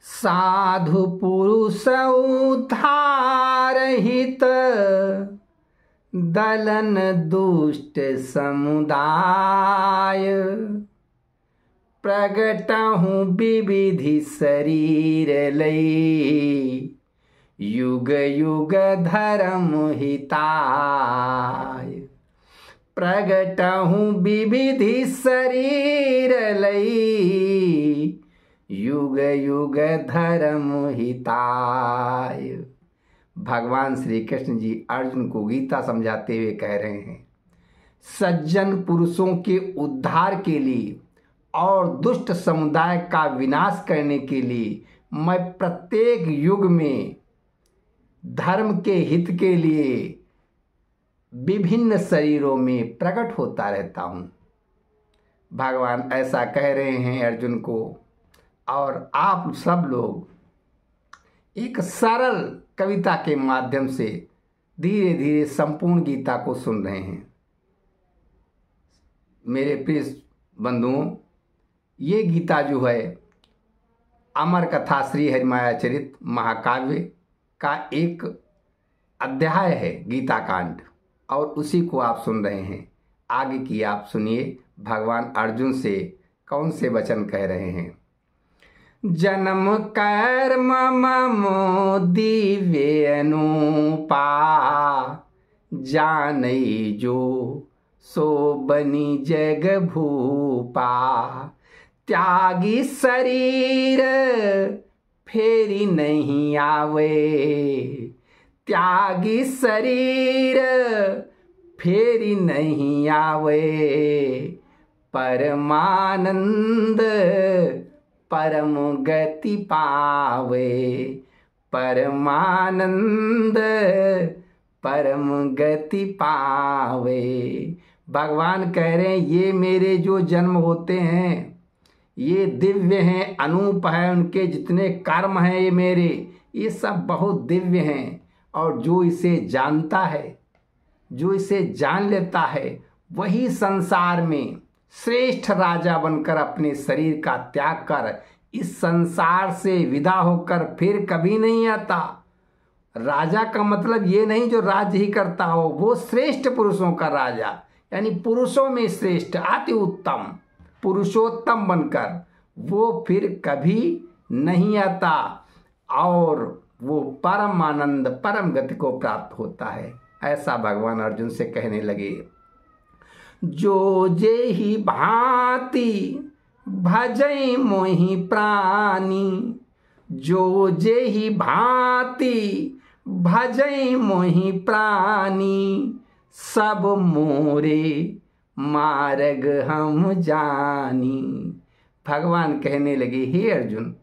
साधु पुरुष उद्धार हित दलन दुष्ट समुदाय। प्रगटहूँ विविधि शरीर लई युग युग धर्म हिताय। प्रगटहूँ विविधि शरीर लई युग युग धर्म हिताय। भगवान श्री कृष्ण जी अर्जुन को गीता समझाते हुए कह रहे हैं, सज्जन पुरुषों के उद्धार के लिए और दुष्ट समुदाय का विनाश करने के लिए मैं प्रत्येक युग में धर्म के हित के लिए विभिन्न शरीरों में प्रकट होता रहता हूँ। भगवान ऐसा कह रहे हैं अर्जुन को, और आप सब लोग एक सरल कविता के माध्यम से धीरे धीरे संपूर्ण गीता को सुन रहे हैं। मेरे प्रिय बंधुओं, ये गीता जो है अमर कथा श्री हरिमाया चरित महाकाव्य का एक अध्याय है, गीता कांड, और उसी को आप सुन रहे हैं। आगे की आप सुनिए भगवान अर्जुन से कौन से वचन कह रहे हैं। जन्म कर्म ममो दिव्य अनुपा, जानई जो सो बनी जग भूपा। त्यागी शरीर फेरी नहीं आवे, त्यागी शरीर फेरी नहीं आवे। परमानंद परम गति पावे, परमानंद परम गति पावे। भगवान कह रहे हैं ये मेरे जो जन्म होते हैं ये दिव्य हैं, अनूप हैं। उनके जितने कर्म हैं ये मेरे, ये सब बहुत दिव्य हैं। और जो इसे जानता है, जो इसे जान लेता है, वही संसार में श्रेष्ठ राजा बनकर अपने शरीर का त्याग कर इस संसार से विदा होकर फिर कभी नहीं आता। राजा का मतलब ये नहीं जो राज्य ही करता हो, वो श्रेष्ठ पुरुषों का राजा, यानी पुरुषों में श्रेष्ठ, अति उत्तम, पुरुषोत्तम बनकर वो फिर कभी नहीं आता और वो परम आनंद परम गति को प्राप्त होता है। ऐसा भगवान अर्जुन से कहने लगे। जो जे ही भांति भजई मोहि प्राणी, जो जे ही भांति भजई मोहि प्राणी। सब मोरे मार्ग हम जानी। भगवान कहने लगे, हे अर्जुन,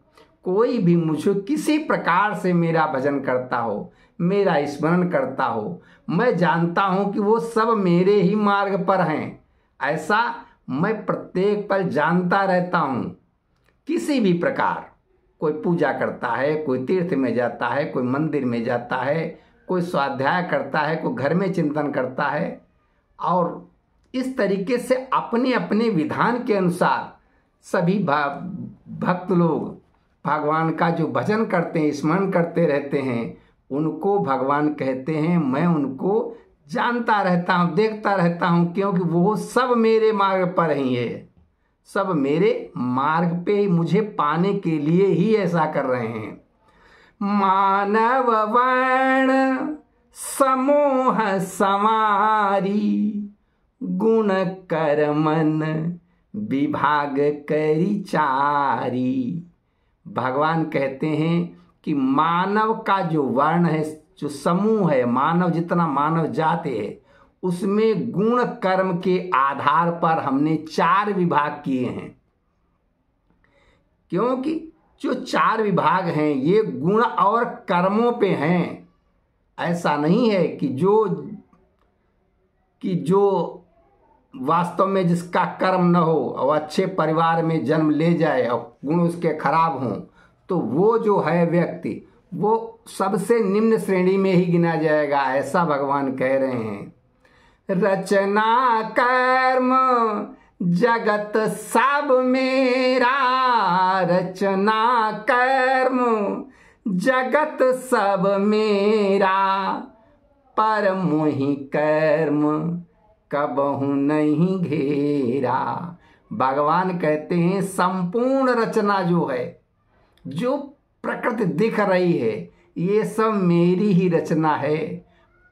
कोई भी मुझे किसी प्रकार से मेरा भजन करता हो, मेरा स्मरण करता हो, मैं जानता हूं कि वो सब मेरे ही मार्ग पर हैं। ऐसा मैं प्रत्येक पल जानता रहता हूं। किसी भी प्रकार कोई पूजा करता है, कोई तीर्थ में जाता है, कोई मंदिर में जाता है, कोई स्वाध्याय करता है, कोई घर में चिंतन करता है, और इस तरीके से अपने अपने विधान के अनुसार सभी भक्त लोग भगवान का जो भजन करते हैं, स्मरण करते रहते हैं, उनको भगवान कहते हैं मैं उनको जानता रहता हूँ, देखता रहता हूँ, क्योंकि वो सब मेरे मार्ग पर ही है। सब मेरे मार्ग पे मुझे पाने के लिए ही ऐसा कर रहे हैं। मानव वर्ण समूह समारी, गुण कर्मन विभाग करी चारी। भगवान कहते हैं कि मानव का जो वर्ण है, जो समूह है, मानव जितना मानव जाति है, उसमें गुण कर्म के आधार पर हमने 4 विभाग किए हैं। क्योंकि जो 4 विभाग हैं ये गुण और कर्मों पे हैं। ऐसा नहीं है कि जो वास्तव में जिसका कर्म न हो और अच्छे परिवार में जन्म ले जाए और गुण उसके खराब हों, तो वो जो है व्यक्ति वो सबसे निम्न श्रेणी में ही गिना जाएगा। ऐसा भगवान कह रहे हैं। रचना कर्म जगत सब मेरा रचना कर्म, जगत सब मेरा पर मोहि कर्म कबहु नहीं घेरा। भगवान कहते हैं संपूर्ण रचना जो है, जो प्रकृति दिख रही है, ये सब मेरी ही रचना है,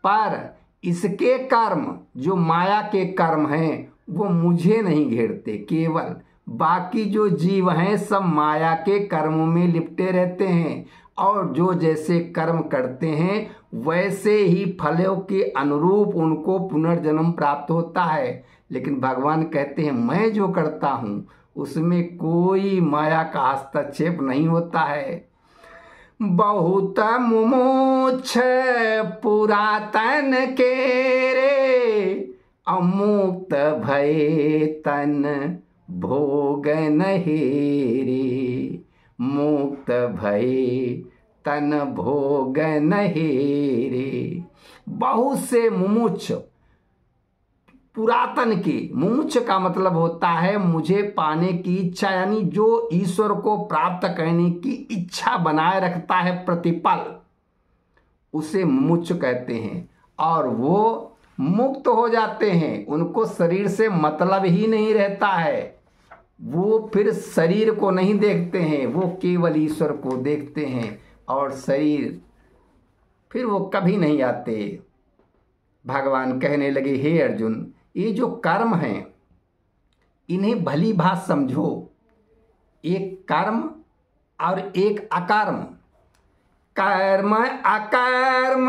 पर इसके कर्म जो माया के कर्म हैं वो मुझे नहीं घेरते। केवल बाकी जो जीव हैं सब माया के कर्मों में लिपटे रहते हैं, और जो जैसे कर्म करते हैं वैसे ही फलों के अनुरूप उनको पुनर्जन्म प्राप्त होता है। लेकिन भगवान कहते हैं मैं जो करता हूँ उसमें कोई माया का हस्तक्षेप नहीं होता है। बहुत मुमोक्ष पुरातन के रे, अमुक्त भये तन भोग नहेरे। मुक्त भये तन भोग नहेरे। बहुत से मुमुक्ष, पुरातन के, मुमुक्ष का मतलब होता है मुझे पाने की इच्छा, यानी जो ईश्वर को प्राप्त करने की इच्छा बनाए रखता है प्रतिपल, उसे मुमुक्ष कहते हैं। और वो मुक्त हो जाते हैं, उनको शरीर से मतलब ही नहीं रहता है, वो फिर शरीर को नहीं देखते हैं, वो केवल ईश्वर को देखते हैं, और शरीर फिर वो कभी नहीं आते। भगवान कहने लगे हे अर्जुन, ये जो कर्म हैं इन्हें भली भांति समझो, एक कर्म और एक अकर्म। कर्म अकर्म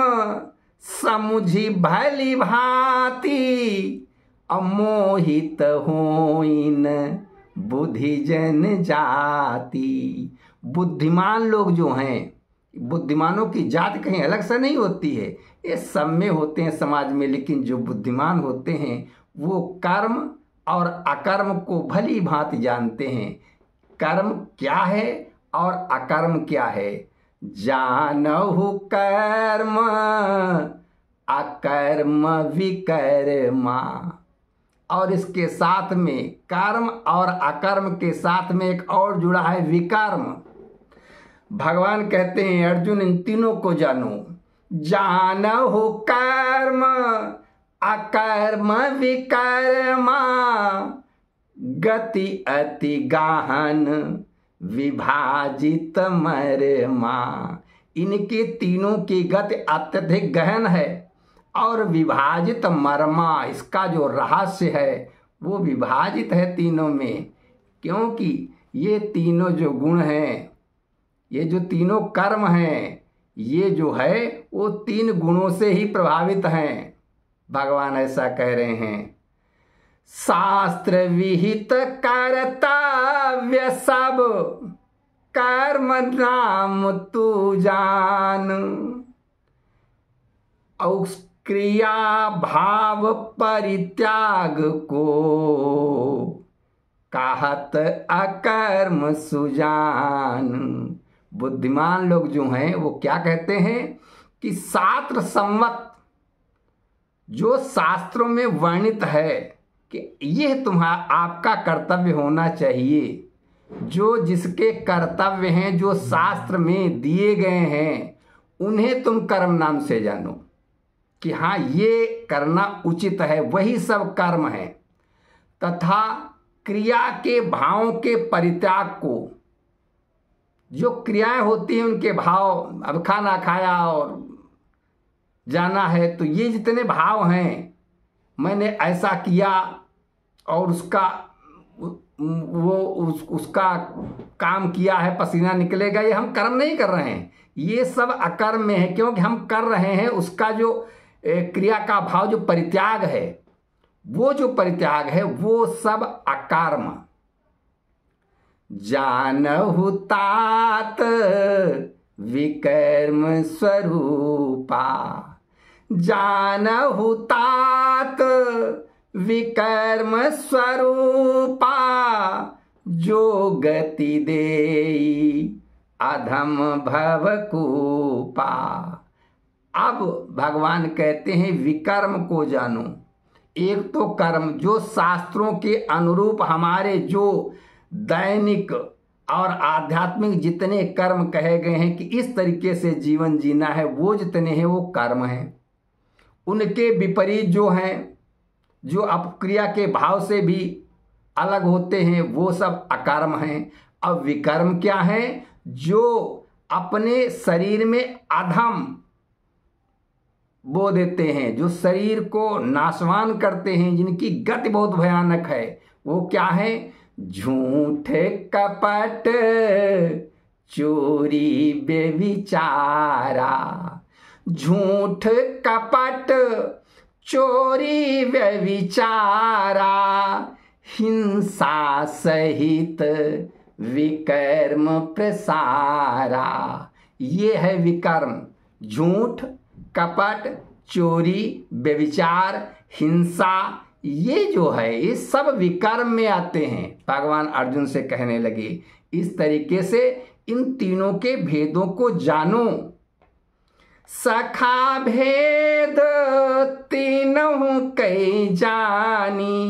समुझी भली भांति, अमोहित होइन बुद्धि जन जाति। बुद्धिमान लोग जो हैं, बुद्धिमानों की जात कहीं अलग से नहीं होती है, ये सब में होते हैं समाज में, लेकिन जो बुद्धिमान होते हैं वो कर्म और अकर्म को भली भांति जानते हैं। कर्म क्या है और अकर्म क्या है, जानहु कर्म अकर्म विकर्मा। और इसके साथ में कर्म और अकर्म के साथ में एक और जुड़ा है विकर्म। भगवान कहते हैं अर्जुन इन तीनों को जानो, जानहु कर्म अकर्म विकर्मा, गति अति गहन विभाजित मरमा। इनके तीनों की गति अत्यधिक गहन है और विभाजित मर्मा, इसका जो रहस्य है वो विभाजित है तीनों में। क्योंकि ये तीनों जो गुण हैं, ये जो तीनों कर्म हैं, ये जो है वो तीन गुणों से ही प्रभावित हैं। भगवान ऐसा कह रहे हैं, शास्त्र विहित कर्तव्य सब कर्म नाम तू जान, और क्रिया भाव परित्याग को कहत अकर्म सुजान। बुद्धिमान लोग जो हैं वो क्या कहते हैं कि शास्त्र सम्मत जो शास्त्रों में वर्णित है कि यह तुम्हारा आपका कर्तव्य होना चाहिए, जो जिसके कर्तव्य हैं जो शास्त्र में दिए गए हैं उन्हें तुम कर्म नाम से जानो कि हाँ ये करना उचित है, वही सब कर्म है। तथा क्रिया के भावों के परित्याग को, जो क्रियाएं होती हैं उनके भाव, अब खाना खाया और जाना है तो ये जितने भाव हैं, मैंने ऐसा किया और उसका उसका काम किया है, पसीना निकलेगा, ये हम कर्म नहीं कर रहे हैं, ये सब अकर्म में है। क्योंकि हम कर रहे हैं उसका जो क्रिया का भाव जो परित्याग है, वो जो परित्याग है वो सब अकर्म। जानहु तात विकर्म स्वरूपा, जानहु तात विकर्म स्वरूपा, जो गति देई अधम भवकूपा। अब भगवान कहते हैं विकर्म को जानो, एक तो कर्म जो शास्त्रों के अनुरूप हमारे जो दैनिक और आध्यात्मिक जितने कर्म कहे गए हैं कि इस तरीके से जीवन जीना है, वो जितने हैं वो कर्म हैं। उनके विपरीत जो हैं, जो अपक्रिया के भाव से भी अलग होते हैं, वो सब अकर्म हैं। अब विकर्म क्या है? जो अपने शरीर में अधम बो देते हैं, जो शरीर को नाशवान करते हैं, जिनकी गति बहुत भयानक है, वो क्या है? झूठ, कपट, चोरी, बेविचारा। झूठ, कपट, चोरी, व्यभिचारा, हिंसा सहित विकर्म प्रसारा। ये है विकर्म। झूठ, कपट, चोरी, व्यभिचार, हिंसा, ये जो है ये सब विकर्म में आते हैं। भगवान अर्जुन से कहने लगे इस तरीके से इन तीनों के भेदों को जानो। सखा भेद तीनों कई जानी,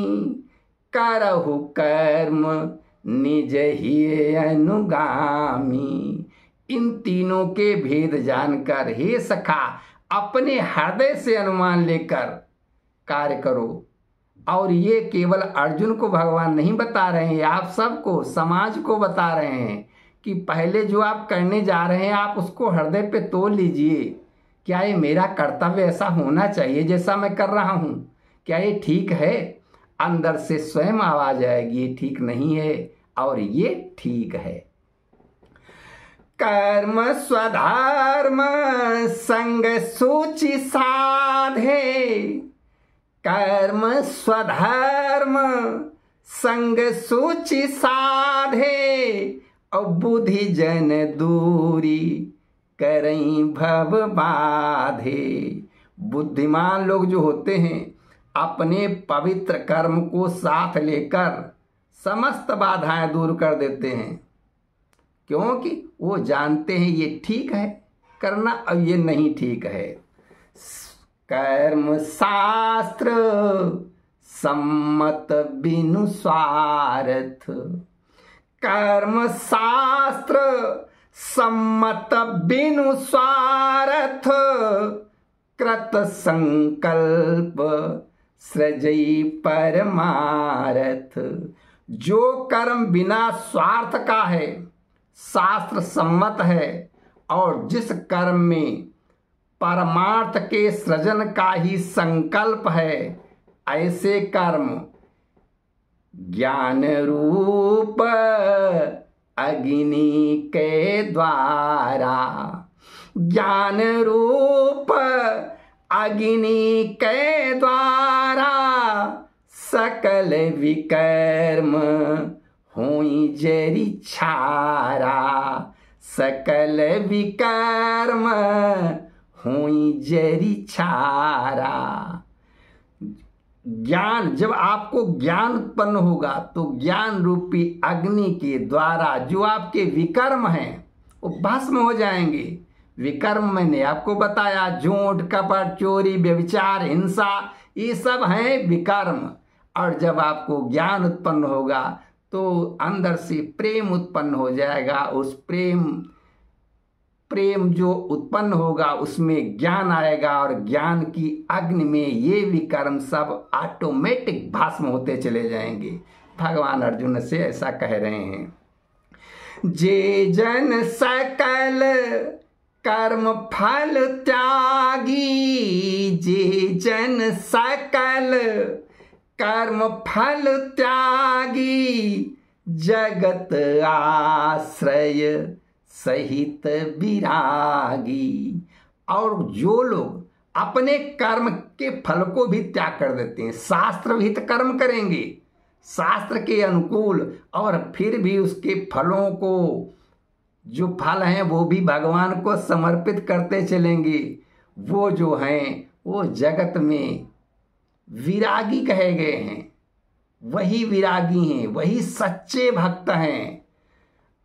करहु कर्म निज ही अनुगामी। इन तीनों के भेद जानकर हे सखा अपने हृदय से अनुमान लेकर कार्य करो। और ये केवल अर्जुन को भगवान नहीं बता रहे हैं, आप सबको, समाज को बता रहे हैं कि पहले जो आप करने जा रहे हैं आप उसको हृदय पे तोल लीजिए। क्या ये मेरा कर्तव्य ऐसा होना चाहिए जैसा मैं कर रहा हूँ? क्या ये ठीक है? अंदर से स्वयं आवाज आएगी ये ठीक नहीं है और ये ठीक है। कर्म स्वधर्म संग सूचि साधे, कर्म स्वधर्म संग सूचि साधे, और बुद्धि जन दूरी करई भव बाधे। बुद्धिमान लोग जो होते हैं अपने पवित्र कर्म को साथ लेकर समस्त बाधाएं दूर कर देते हैं, क्योंकि वो जानते हैं ये ठीक है करना और ये नहीं ठीक है। कर्म शास्त्र सम्मत बिनु स्वार्थ, कर्म शास्त्र सम्मत बिनु स्वार्थ, कृत संकल्प सृजई परमारथ। जो कर्म बिना स्वार्थ का है, शास्त्र सम्मत है, और जिस कर्म में परमार्थ के सृजन का ही संकल्प है, ऐसे कर्म ज्ञान रूप अग्नि के द्वारा, ज्ञान रूप अग्नि के द्वारा, सकल विकर्म होई जरी छारा, सकल विकर्म होई जरी छारा। ज्ञान, जब आपको ज्ञान उत्पन्न होगा तो ज्ञान रूपी अग्नि के द्वारा जो आपके विकर्म हैं वो भस्म हो जाएंगे। विकर्म मैंने आपको बताया, झूठ, कपट, चोरी, व्यभिचार, हिंसा, ये सब हैं विकर्म। और जब आपको ज्ञान उत्पन्न होगा तो अंदर से प्रेम उत्पन्न हो जाएगा। उस प्रेम जो उत्पन्न होगा उसमें ज्ञान आएगा, और ज्ञान की अग्नि में ये विकर्म सब ऑटोमेटिक भस्म होते चले जाएंगे। भगवान अर्जुन से ऐसा कह रहे हैं। जे जन सकल कर्म फल त्यागी, जे जन सकल कर्म फल त्यागी, जगत आश्रय सहित विरागी। और जो लोग अपने कर्म के फल को भी त्याग कर देते हैं, शास्त्र विहित कर्म करेंगे शास्त्र के अनुकूल, और फिर भी उसके फलों को, जो फल हैं वो भी भगवान को समर्पित करते चलेंगे, वो जो हैं वो जगत में विरागी कहे गए हैं। वही विरागी हैं, वही सच्चे भक्त हैं।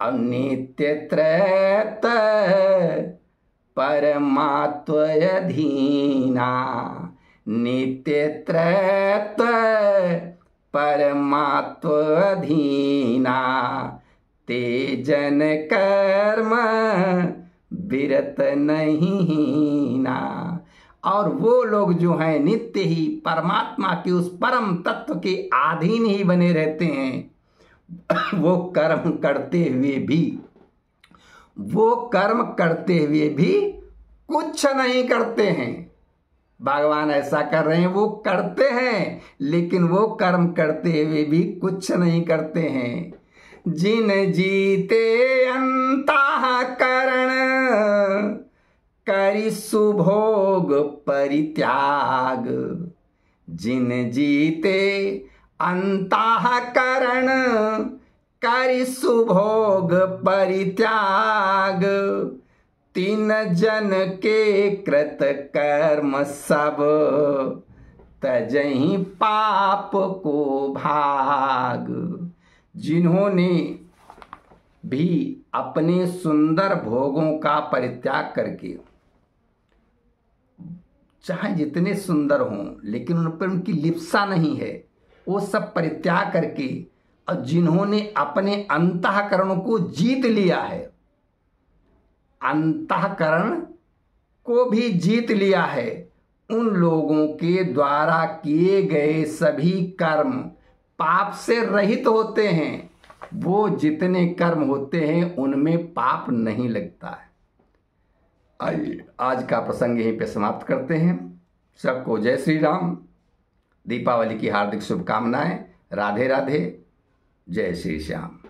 अनित्य त्रैत परमात्मयधीना, नित्य त्रैत्व परमात्व अधीना, ते जन कर्म विरत नहीं ना। और वो लोग जो हैं नित्य ही परमात्मा के उस परम तत्व के अधीन ही बने रहते हैं। वो कर्म करते हुए भी कुछ नहीं करते हैं। भगवान ऐसा कर रहे हैं, वो करते हैं, लेकिन वो कर्म करते हुए भी कुछ नहीं करते हैं। जिन जीते अंतःकरण करि सुभोग परित्याग, जिन जीते अंतःकरण करि सुभोग परित्याग, तीन जन के कृत कर्म सब तजहि पाप को भाग। जिन्होंने भी अपने सुंदर भोगों का परित्याग करके, चाहे जितने सुंदर हों लेकिन उन पर उनकी लिप्सा नहीं है, वो सब परित्याग करके, और जिन्होंने अपने अंतःकरण को जीत लिया है, अंतःकरण को भी जीत लिया है, उन लोगों के द्वारा किए गए सभी कर्म पाप से रहित होते हैं। वो जितने कर्म होते हैं उनमें पाप नहीं लगता है। आज का प्रसंग यहीं पे समाप्त करते हैं। सबको जय श्री राम। दीपावली की हार्दिक शुभकामनाएं। राधे राधे। जय श्री श्याम।